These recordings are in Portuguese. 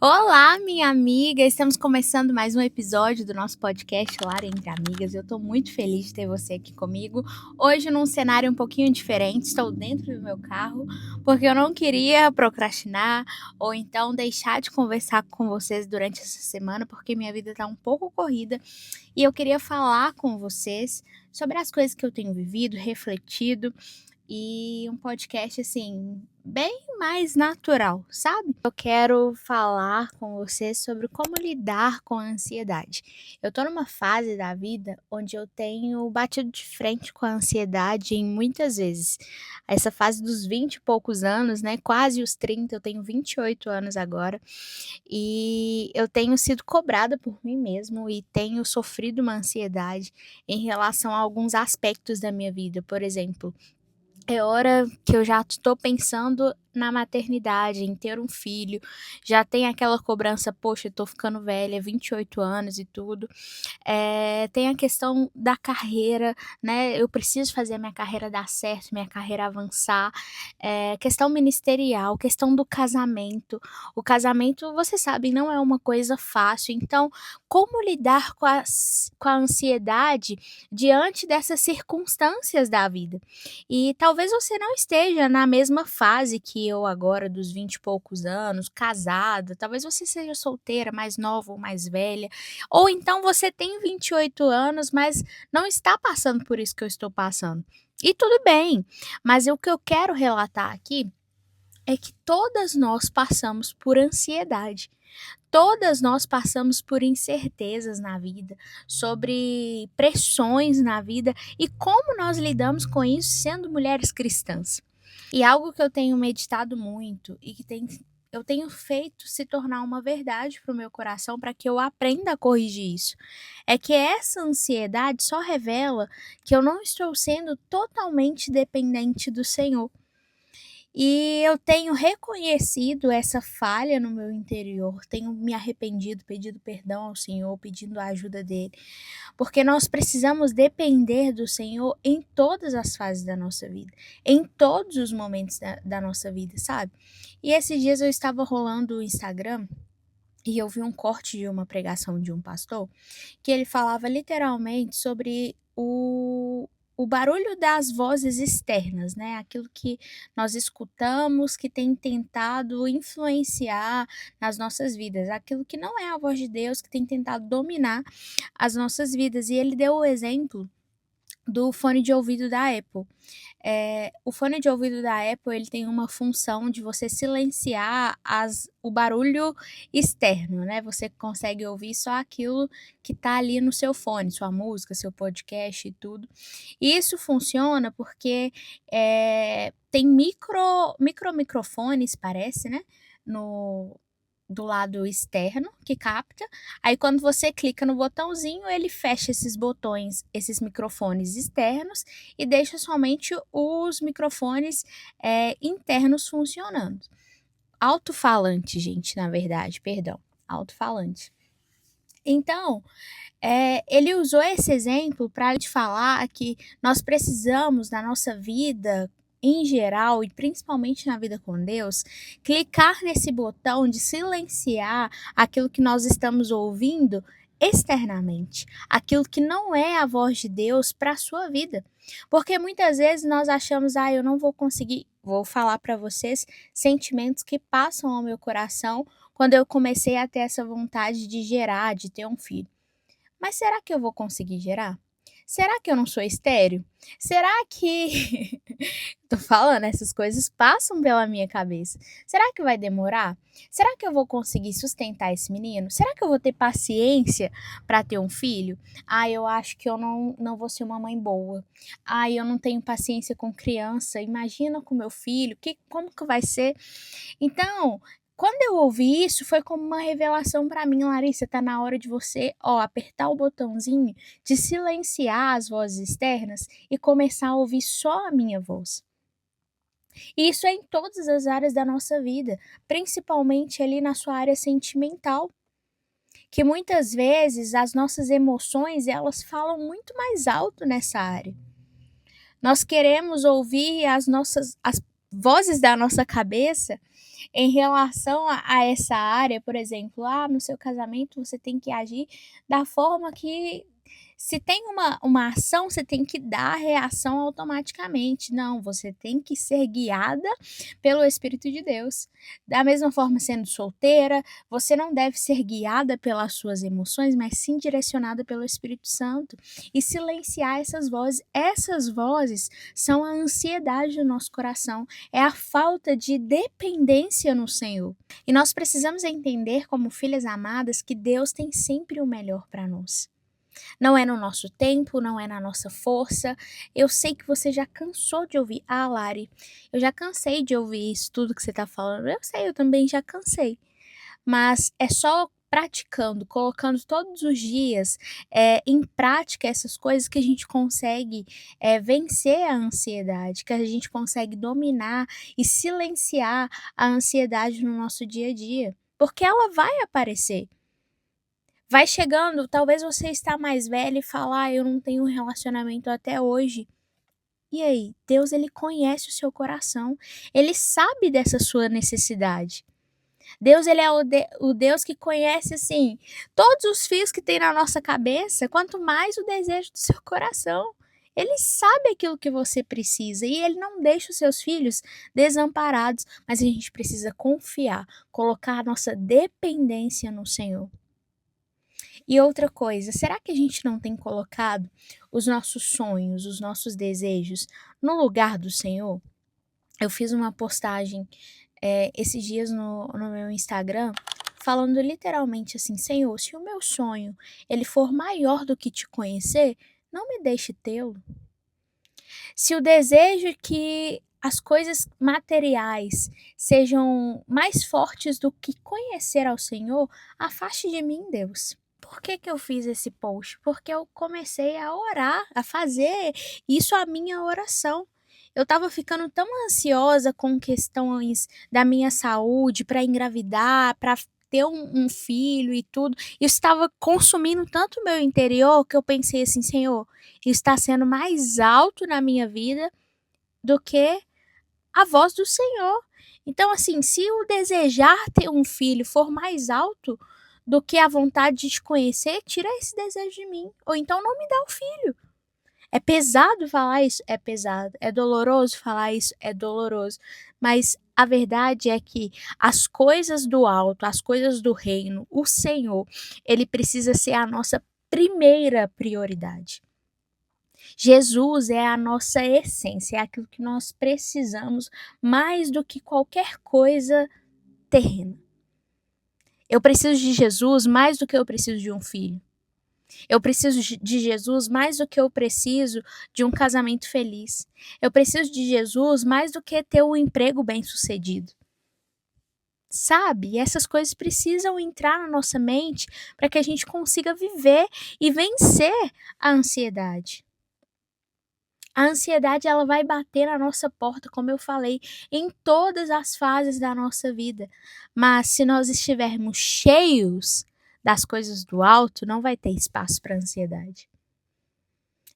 Olá, minha amiga! Estamos começando mais um episódio do nosso podcast Lar Entre Amigas. Eu estou muito feliz de ter você aqui comigo. Hoje, num cenário um pouquinho diferente, estou dentro do meu carro, porque eu não queria procrastinar ou então deixar de conversar com vocês durante essa semana, porque minha vida está um pouco corrida e eu queria falar com vocês sobre as coisas que eu tenho vivido, refletido e um podcast assim, bem mais natural, sabe? Eu quero falar com você sobre como lidar com a ansiedade. Eu tô numa fase da vida onde eu tenho batido de frente com a ansiedade em muitas vezes. Essa fase dos 20 e poucos anos, né? Quase os 30, eu tenho 28 anos agora. E eu tenho sido cobrada por mim mesmo e tenho sofrido uma ansiedade em relação a alguns aspectos da minha vida. Por exemplo, é hora que eu já estou pensando na maternidade, em ter um filho, já tem aquela cobrança, poxa, eu tô ficando velha, 28 anos e tudo. Tem a questão da carreira, né, eu preciso fazer a minha carreira dar certo, minha carreira avançar, questão ministerial, questão do casamento. O casamento, vocês sabem, não é uma coisa fácil, então como lidar com a ansiedade diante dessas circunstâncias da vida? E talvez você não esteja na mesma fase que eu agora, dos 20 e poucos anos, casada, talvez você seja solteira, mais nova ou mais velha, ou então você tem 28 anos, mas não está passando por isso que eu estou passando. E tudo bem, mas o que eu quero relatar aqui é que todas nós passamos por ansiedade. Todas nós passamos por incertezas na vida, sobre pressões na vida e como nós lidamos com isso sendo mulheres cristãs. E algo que eu tenho meditado muito e que eu tenho feito se tornar uma verdade para o meu coração para que eu aprenda a corrigir isso. É que essa ansiedade só revela que eu não estou sendo totalmente dependente do Senhor. E eu tenho reconhecido essa falha no meu interior, tenho me arrependido, pedido perdão ao Senhor, pedindo a ajuda dele, porque nós precisamos depender do Senhor em todas as fases da nossa vida, em todos os momentos da nossa vida, sabe? E esses dias eu estava rolando o Instagram e eu vi um corte de uma pregação de um pastor que ele falava literalmente sobre o barulho das vozes externas, né? Aquilo que nós escutamos que tem tentado influenciar nas nossas vidas, aquilo que não é a voz de Deus, que tem tentado dominar as nossas vidas. E ele deu o exemplo do fone de ouvido da Apple. O fone de ouvido da Apple, ele tem uma função de você silenciar o barulho externo, né, você consegue ouvir só aquilo que tá ali no seu fone, sua música, seu podcast e tudo. E isso funciona porque, tem microfones, parece, né, no do lado externo que capta, aí quando você clica no botãozinho, ele fecha esses botões, esses microfones externos e deixa somente os microfones, internos funcionando. Alto-falante, gente, na verdade, perdão, alto-falante. Então, ele usou esse exemplo para te falar que nós precisamos, na nossa vida em geral, e principalmente na vida com Deus, clicar nesse botão de silenciar aquilo que nós estamos ouvindo externamente, aquilo que não é a voz de Deus para a sua vida. Porque muitas vezes nós achamos, eu não vou conseguir. Vou falar para vocês sentimentos que passam ao meu coração quando eu comecei a ter essa vontade de gerar, de ter um filho. Mas será que eu vou conseguir gerar? Será que eu não sou estéril? Será que tô falando, essas coisas passam pela minha cabeça. Será que vai demorar? Será que eu vou conseguir sustentar esse menino? Será que eu vou ter paciência para ter um filho? Eu acho que eu não vou ser uma mãe boa. Eu não tenho paciência com criança. Imagina com meu filho, como que vai ser? Então, quando eu ouvi isso, foi como uma revelação para mim: Larissa, tá na hora de você, apertar o botãozinho de silenciar as vozes externas e começar a ouvir só a minha voz. E isso é em todas as áreas da nossa vida, principalmente ali na sua área sentimental, que muitas vezes as nossas emoções, elas falam muito mais alto nessa área. Nós queremos ouvir as vozes da nossa cabeça em relação a essa área, por exemplo, no seu casamento você tem que agir da forma que se tem uma ação, você tem que dar a reação automaticamente. Não, você tem que ser guiada pelo Espírito de Deus. Da mesma forma, sendo solteira, você não deve ser guiada pelas suas emoções, mas sim direcionada pelo Espírito Santo e silenciar essas vozes. Essas vozes são a ansiedade do nosso coração, é a falta de dependência no Senhor. E nós precisamos entender, como filhas amadas, que Deus tem sempre o melhor para nós. Não é no nosso tempo, não é na nossa força. Eu sei que você já cansou de ouvir, Lari, eu já cansei de ouvir isso, tudo que você tá falando. Eu sei, eu também já cansei. Mas é só praticando, colocando todos os dias em prática essas coisas que a gente consegue vencer a ansiedade, que a gente consegue dominar e silenciar a ansiedade no nosso dia a dia. Porque ela vai aparecer. Vai chegando, talvez você está mais velha e fala: eu não tenho um relacionamento até hoje. E aí? Deus, ele conhece o seu coração. Ele sabe dessa sua necessidade. Deus, ele é o Deus que conhece, assim, todos os fios que tem na nossa cabeça, quanto mais o desejo do seu coração. Ele sabe aquilo que você precisa e ele não deixa os seus filhos desamparados, mas a gente precisa confiar, colocar a nossa dependência no Senhor. E outra coisa, será que a gente não tem colocado os nossos sonhos, os nossos desejos no lugar do Senhor? Eu fiz uma postagem esses dias no meu Instagram falando literalmente assim: Senhor, se o meu sonho ele for maior do que te conhecer, não me deixe tê-lo. Se o desejo é que as coisas materiais sejam mais fortes do que conhecer ao Senhor, afaste de mim, Deus. Por que eu fiz esse post? Porque eu comecei a orar, a fazer isso a minha oração. Eu estava ficando tão ansiosa com questões da minha saúde, para engravidar, para ter um filho e tudo. Isso estava consumindo tanto o meu interior que eu pensei assim: Senhor, isso está sendo mais alto na minha vida do que a voz do Senhor. Então, assim, se o desejar ter um filho for mais alto do que a vontade de te conhecer, tira esse desejo de mim. Ou então não me dá o filho. É pesado falar isso? É pesado. É doloroso falar isso? É doloroso. Mas a verdade é que as coisas do alto, as coisas do reino, o Senhor, ele precisa ser a nossa primeira prioridade. Jesus é a nossa essência, é aquilo que nós precisamos mais do que qualquer coisa terrena. Eu preciso de Jesus mais do que eu preciso de um filho. Eu preciso de Jesus mais do que eu preciso de um casamento feliz. Eu preciso de Jesus mais do que ter um emprego bem-sucedido. Sabe? E essas coisas precisam entrar na nossa mente para que a gente consiga viver e vencer a ansiedade. A ansiedade ela vai bater na nossa porta, como eu falei, em todas as fases da nossa vida. Mas se nós estivermos cheios das coisas do alto, não vai ter espaço para ansiedade.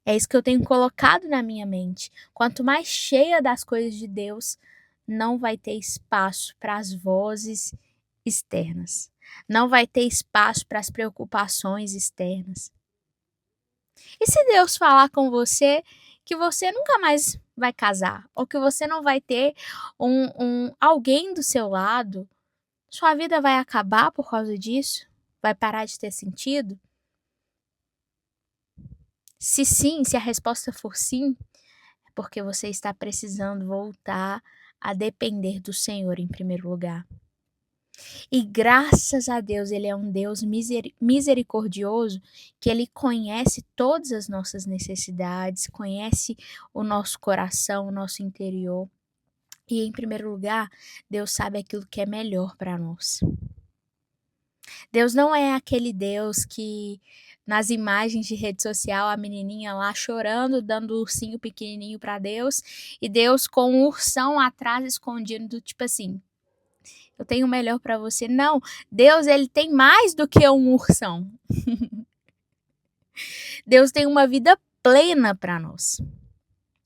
É isso que eu tenho colocado na minha mente. Quanto mais cheia das coisas de Deus, não vai ter espaço para as vozes externas. Não vai ter espaço para as preocupações externas. E se Deus falar com você que você nunca mais vai casar, ou que você não vai ter alguém do seu lado, sua vida vai acabar por causa disso? Vai parar de ter sentido? Se sim, se a resposta for sim, é porque você está precisando voltar a depender do Senhor em primeiro lugar. E graças a Deus, Ele é um Deus misericordioso, que Ele conhece todas as nossas necessidades, conhece o nosso coração, o nosso interior. E em primeiro lugar, Deus sabe aquilo que é melhor para nós. Deus não é aquele Deus que nas imagens de rede social a menininha lá chorando, dando o ursinho pequenininho para Deus, e Deus com um ursão atrás escondido, tipo assim: eu tenho o melhor para você. Não, Deus ele tem mais do que um ursão. Deus tem uma vida plena para nós.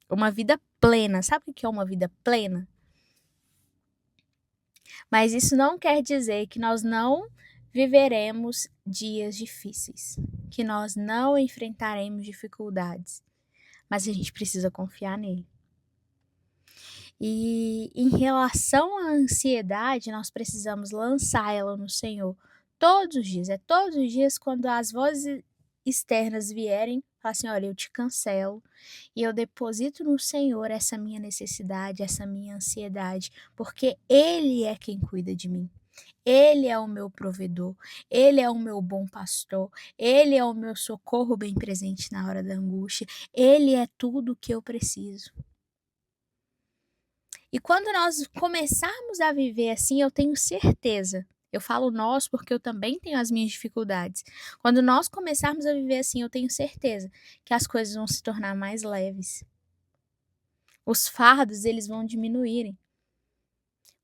Uma vida plena. Sabe o que é uma vida plena? Mas isso não quer dizer que nós não viveremos dias difíceis, que nós não enfrentaremos dificuldades, mas a gente precisa confiar nele. E em relação à ansiedade, nós precisamos lançar ela no Senhor todos os dias. É todos os dias quando as vozes externas vierem, falar assim: olha, eu te cancelo e eu deposito no Senhor essa minha necessidade, essa minha ansiedade, porque Ele é quem cuida de mim. Ele é o meu provedor, Ele é o meu bom pastor, Ele é o meu socorro bem presente na hora da angústia, Ele é tudo o que eu preciso. E quando nós começarmos a viver assim, eu tenho certeza, eu falo nós porque eu também tenho as minhas dificuldades. Quando nós começarmos a viver assim, eu tenho certeza que as coisas vão se tornar mais leves. Os fardos, eles vão diminuírem.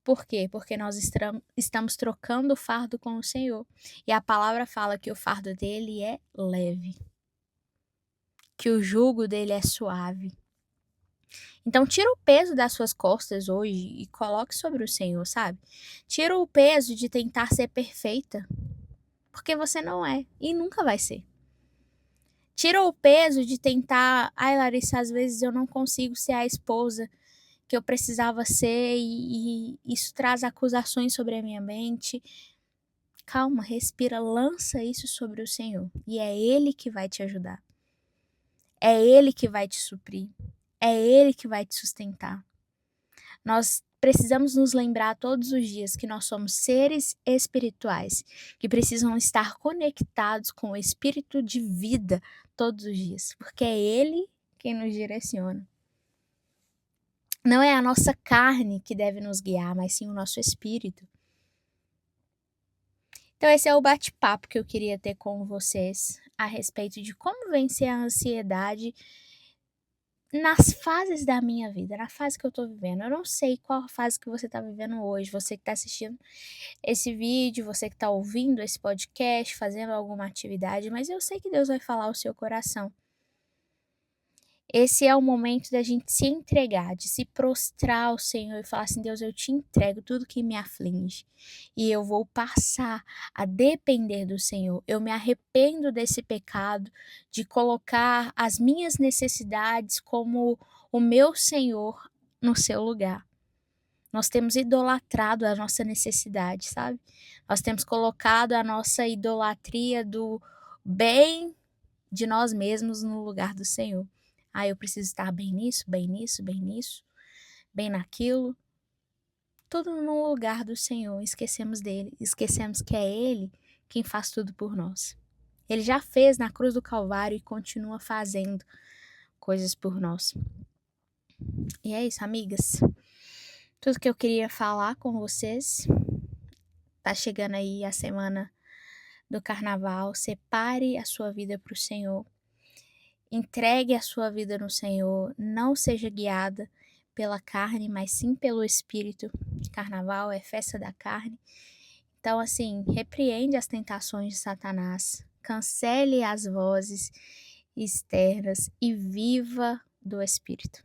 Por quê? Porque nós estamos trocando o fardo com o Senhor. E a palavra fala que o fardo dele é leve, que o jugo dele é suave. Então tira o peso das suas costas hoje e coloque sobre o Senhor, sabe? Tira o peso de tentar ser perfeita, porque você não é e nunca vai ser. Tira o peso de tentar, ai Larissa, às vezes eu não consigo ser a esposa que eu precisava ser e isso traz acusações sobre a minha mente. Calma, respira, lança isso sobre o Senhor e é Ele que vai te ajudar. É Ele que vai te suprir. É Ele que vai te sustentar. Nós precisamos nos lembrar todos os dias que nós somos seres espirituais, que precisam estar conectados com o espírito de vida todos os dias, porque é Ele quem nos direciona. Não é a nossa carne que deve nos guiar, mas sim o nosso espírito. Então esse é o bate-papo que eu queria ter com vocês a respeito de como vencer a ansiedade nas fases da minha vida, na fase que eu tô vivendo. Eu não sei qual fase que você tá vivendo hoje, você que tá assistindo esse vídeo, você que tá ouvindo esse podcast, fazendo alguma atividade, mas eu sei que Deus vai falar ao seu coração. Esse é o momento da gente se entregar, de se prostrar ao Senhor e falar assim: Deus, eu te entrego tudo que me aflige e eu vou passar a depender do Senhor. Eu me arrependo desse pecado de colocar as minhas necessidades como o meu Senhor no seu lugar. Nós temos idolatrado a nossa necessidade, sabe? Nós temos colocado a nossa idolatria do bem de nós mesmos no lugar do Senhor. Ah, eu preciso estar bem nisso, bem nisso, bem nisso, bem naquilo. Tudo no lugar do Senhor. Esquecemos dele. Esquecemos que é Ele quem faz tudo por nós. Ele já fez na cruz do Calvário e continua fazendo coisas por nós. E é isso, amigas. Tudo que eu queria falar com vocês. Tá chegando aí a semana do carnaval. Separe a sua vida para o Senhor. Entregue a sua vida no Senhor, não seja guiada pela carne, mas sim pelo Espírito. Carnaval é festa da carne. Então, assim, repreende as tentações de Satanás, cancele as vozes externas e viva do Espírito.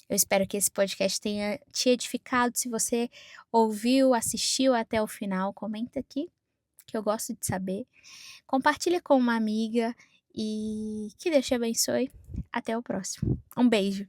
Eu espero que esse podcast tenha te edificado. Se você ouviu, assistiu até o final, comenta aqui, que eu gosto de saber. Compartilha com uma amiga e que Deus te abençoe. Até o próximo. Um beijo.